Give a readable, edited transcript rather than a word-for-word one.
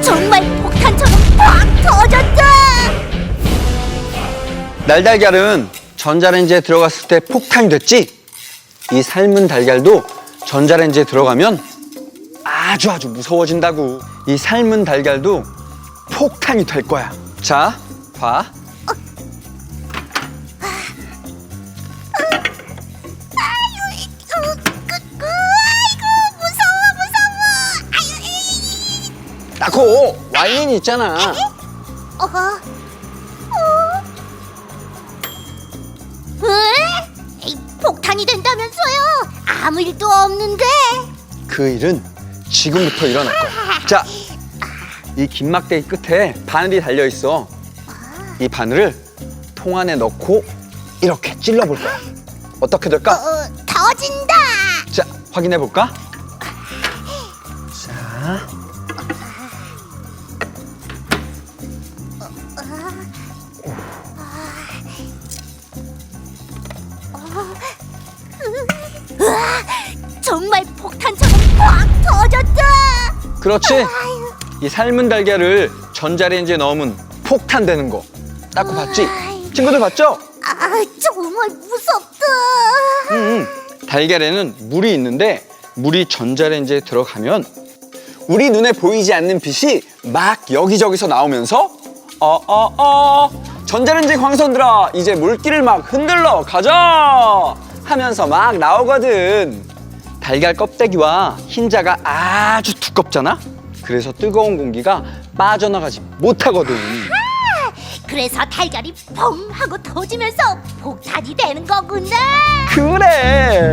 정말 폭탄처럼 팍 터졌다. 날달걀은 전자레인지에 들어갔을 때 폭탄이 됐지? 이 삶은 달걀도 전자레인지에 들어가면 아주 무서워진다고. 이 삶은 달걀도 폭탄이 될 거야. 자, 봐. 무서워. 나코 와인이 있잖아. 폭탄이 된다면서요? 아무 일도 없는데. 그 일은 지금부터 일어날 거야. 자, 이 긴 막대기 끝에 바늘이 달려 있어. 이 바늘을 통 안에 넣고 이렇게 찔러볼 거야. 어떻게 될까? 터진다. 자, 확인해 볼까? 자, 정말 폭탄처럼 팍 터졌다. 그렇지. 이 삶은 달걀을 전자레인지에 넣으면 폭탄 되는 거. 나코 봤지? 친구들 봤죠? 정말 무섭다. 달걀에는 물이 있는데 물이 전자레인지에 들어가면 우리 눈에 보이지 않는 빛이 막 여기저기서 나오면서 전자레인지 광선들아 이제 물기를 막 흔들러 가자 하면서 막 나오거든. 달걀 껍데기와 흰자가 아주 두껍잖아. 그래서 뜨거운 공기가 빠져나가지 못하거든. 그래서 달걀이 펑 하고 터지면서 폭탄이 되는 거구나. 그래.